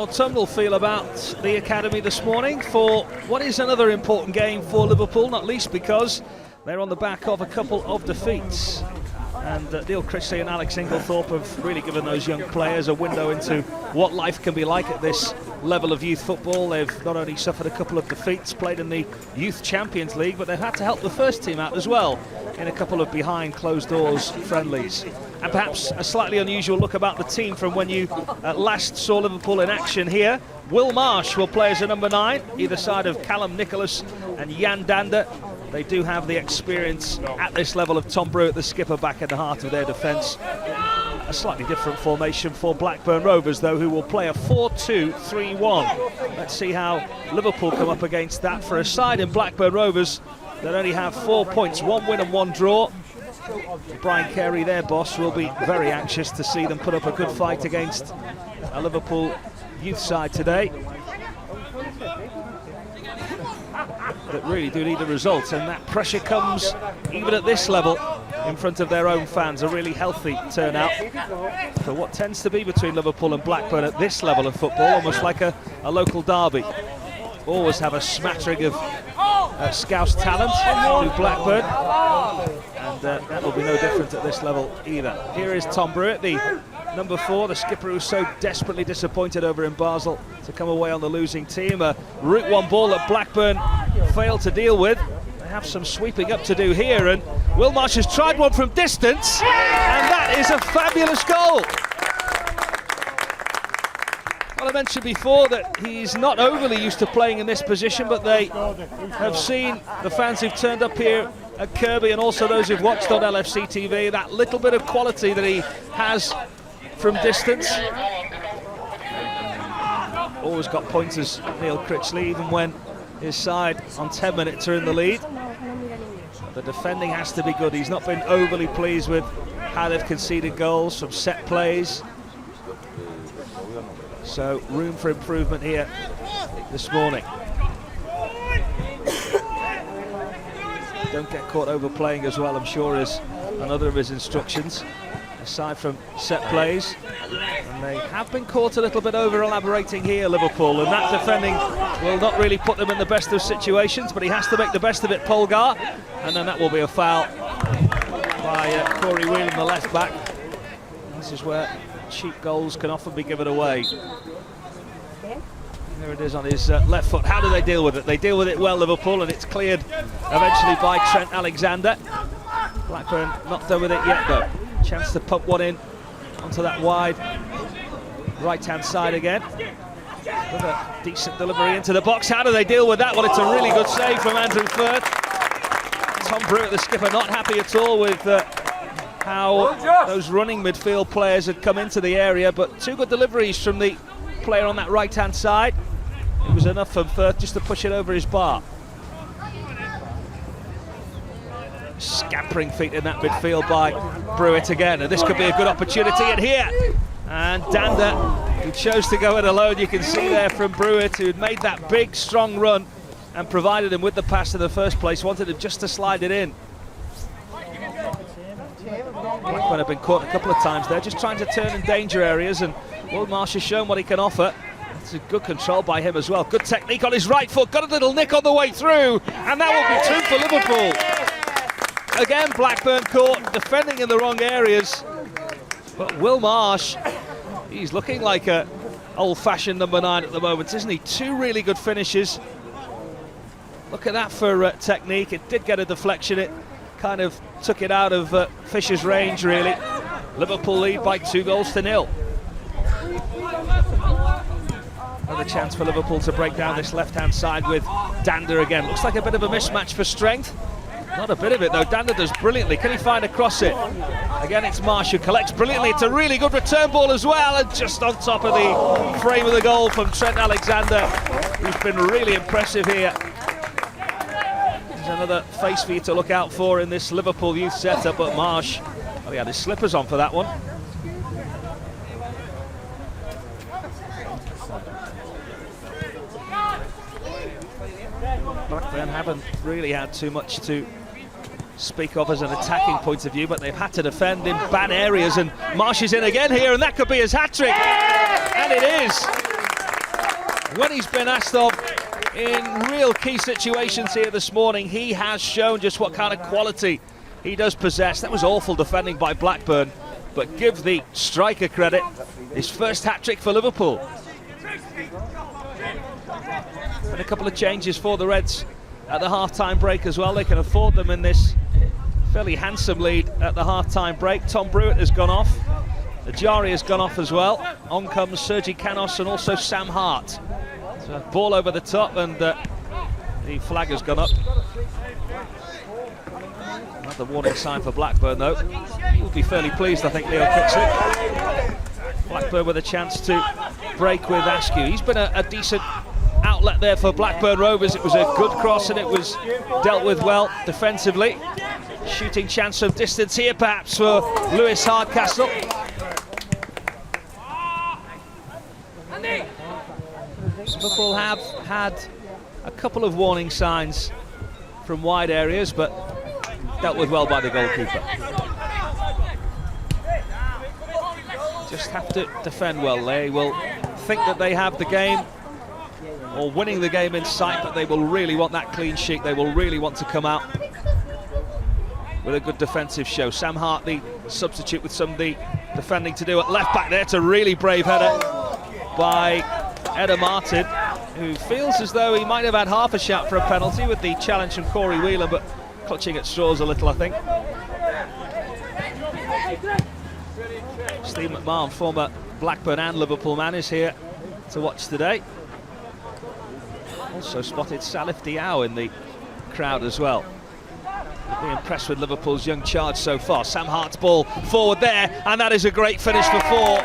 Tom will feel about the academy this morning for what is another important game for Liverpool, not least because they're on the back of a couple of defeats. And Neil Critchley and Alex Inglethorpe have really given those young players a window into what life can be like at this level of youth football. They've not only suffered a couple of defeats, played in the Youth Champions League, but they've had to help the first team out as well in a couple of behind closed doors friendlies. And perhaps a slightly unusual look about the team from when you last saw Liverpool in action here. Will Marsh will play as a number 9, either side of Callum Nicholas and Jan Dander. They do have the experience at this level of Tom Brewitt, the skipper, back in the heart of their defence. A slightly different formation for Blackburn Rovers, though, who will play a 4-2-3-1. Let's see how Liverpool come up against that. For a side in Blackburn Rovers that only have 4 points, 1 win and 1 draw. Brian Carey, their boss, will be very anxious to see them put up a good fight against a Liverpool youth side today that really do need a result, and that pressure comes even at this level in front of their own fans. A really healthy turnout for what tends to be between Liverpool and Blackburn at this level of football, almost like a local derby. Always have a smattering of Scouse talent to Blackburn, and that will be no different at this level either. Here is Tom Brewitt, the number 4, the skipper who's so desperately disappointed over in Basel to come away on the losing team. A route 1 ball that Blackburn failed to deal with. They have some sweeping up to do here, and Will Marsh has tried one from distance, and that is a fabulous goal. Well, I mentioned before that he's not overly used to playing in this position, but they have seen, the fans who've turned up here at Kirkby and also those who've watched on LFC TV, that little bit of quality that he has from distance. Always got pointers, Neil Critchley, even when his side on 10 minutes are in the lead. The defending has to be good. He's not been overly pleased with how they've conceded goals from set plays. So room for improvement here this morning. Don't get caught overplaying as well, I'm sure, is another of his instructions, aside from set plays. And they have been caught a little bit over-elaborating here, Liverpool, and that defending will not really put them in the best of situations, but he has to make the best of it, Polgar, and then that will be a foul by Corey Whelan, the left-back. This is where cheap goals can often be given away. There it is on his left foot. How do they deal with it? They deal with it well, Liverpool, and it's cleared eventually by Trent Alexander. Blackburn not done with it yet, though. Chance to pump one in onto that wide right-hand side again. With a decent delivery into the box. How do they deal with that? Well, it's a really good save from Andrew Firth. Tom Brewitt, the skipper, not happy at all with how those running midfield players had come into the area, but 2 good deliveries from the player on that right-hand side. It was enough for Firth just to push it over his bar. Scampering feet in that midfield by Brewitt again, and this could be a good opportunity in here. And Dander, who chose to go it alone, you can see there from Brewitt, who'd made that big, strong run and provided him with the pass in the first place, wanted him just to slide it in. Blackburn have been caught a couple of times there, just trying to turn in danger areas, and Will Marsh has shown what he can offer. It's a good control by him as well. Good technique on his right foot, got a little nick on the way through, and that will be 2 for Liverpool. Again, Blackburn caught defending in the wrong areas, but Will Marsh, he's looking like a old-fashioned number 9 at the moment, isn't he? 2 really good finishes. Look at that for technique. It did get a deflection. It kind of took it out of Fisher's range, really. Liverpool lead by 2-0. Another chance for Liverpool to break down this left-hand side with Dander again. Looks like a bit of a mismatch for strength. Not a bit of it, though. Dander does brilliantly. Can he find across it? Again, it's Marsh who collects brilliantly. It's a really good return ball as well, and just on top of the frame of the goal from Trent Alexander, who's been really impressive here. There's another face for you to look out for in this Liverpool youth setup, but Marsh, well, he had his slippers on for that one. Blackburn haven't really had too much to speak of as an attacking point of view, but they've had to defend in bad areas, and Marsh is in again here, and that could be his hat-trick, and it is. when he's been asked of in real key situations here this morning, he has shown just what kind of quality he does possess. That was awful defending by Blackburn, but give the striker credit. His first hat-trick for Liverpool. And a couple of changes for the Reds at the half-time break as well. They can afford them in this fairly handsome lead at the half-time break. Tom Brewitt has gone off. Ajari has gone off as well. On comes Sergi Canos and also Sam Hart. So ball over the top, and the flag has gone up. Another warning sign for Blackburn though. He'll be fairly pleased, I think, Leo Critchley. Blackburn with a chance to break with Askew. He's been a decent outlet there for Blackburn Rovers. It was a good cross and it was dealt with well defensively. Shooting chance from distance here perhaps for Lewis Hardcastle. Liverpool have had a couple of warning signs from wide areas, but dealt with well by the goalkeeper. Just have to defend well. They will think that they have the game or winning the game in sight, but they will really want that clean sheet. They will really want to come out with a good defensive show. Sam Hart, the substitute, with some of the defending to do at left back there. It's a really brave header by Eda Martin, who feels as though he might have had half a shot for a penalty with the challenge from Corey Whelan, but clutching at straws a little, I think. Steve McMahon, former Blackburn and Liverpool man, is here to watch today. Also spotted Salif Diao in the crowd as well. You'll be impressed with Liverpool's young charge so far. Sam Hart's ball forward there, and that is a great finish for four.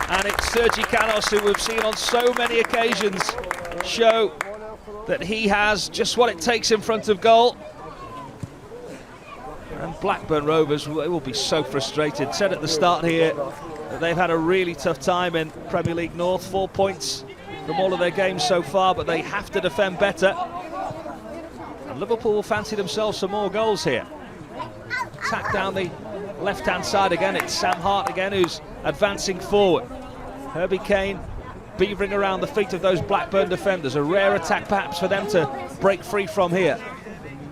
And it's Sergi Canos, who we've seen on so many occasions show that he has just what it takes in front of goal. And Blackburn Rovers will be so frustrated. Said at the start here that they've had a really tough time in Premier League North. 4 points from all of their games so far, but they have to defend better. And Liverpool will fancy themselves some more goals here. Attack down the left-hand side again. It's Sam Hart again who's advancing forward. Herbie Kane beavering around the feet of those Blackburn defenders. A rare attack perhaps for them to break free from here.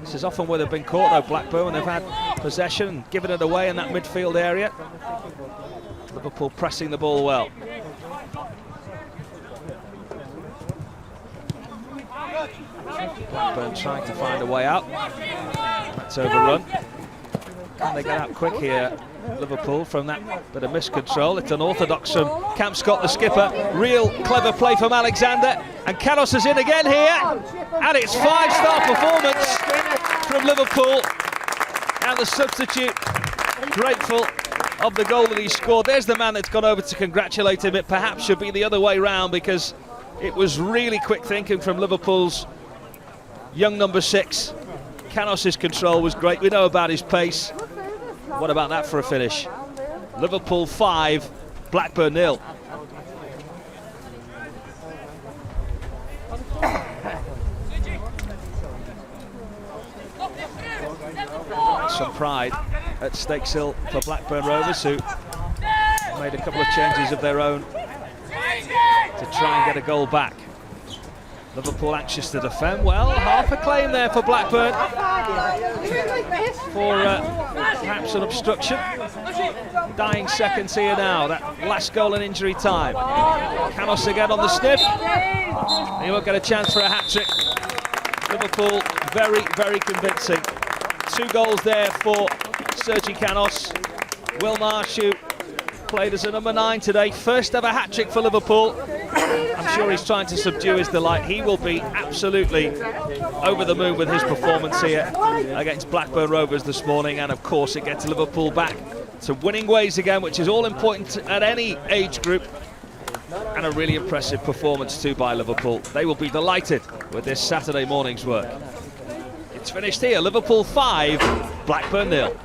This is often where they've been caught though, Blackburn, when they've had possession and given it away in that midfield area. Liverpool pressing the ball well. Blackburn trying to find a way out. That's overrun. Can they get out quick here, Liverpool, from that bit of miscontrol? It's unorthodox from Camp Scott, the skipper. Real clever play from Alexander. And Canos is in again here. And it's 5-star performance from Liverpool. And the substitute grateful of the goal that he scored. There's the man that's gone over to congratulate him. It perhaps should be the other way round, because it was really quick thinking from Liverpool's young number 6. Canos' control was great. We know about his pace. What about that for a finish? Liverpool 5, Blackburn 0. Some pride at Stakeshill for Blackburn Rovers, who made a couple of changes of their own to try and get a goal back. Liverpool anxious to defend well. Half a claim there for Blackburn for perhaps an obstruction. Dying seconds here now. That last goal in injury time. Canos again on the sniff. He won't get a chance for a hat-trick. Liverpool very, very convincing. 2 goals there for Sergi Canos. Will Marsh, who played as a number 9 today, first ever hat-trick for Liverpool. I'm sure he's trying to subdue his delight. He will be absolutely over the moon with his performance here against Blackburn Rovers this morning, and of course it gets Liverpool back to winning ways again, which is all important at any age group, and a really impressive performance too by Liverpool. They will be delighted with this Saturday morning's work. It's finished here. Liverpool 5, Blackburn 0.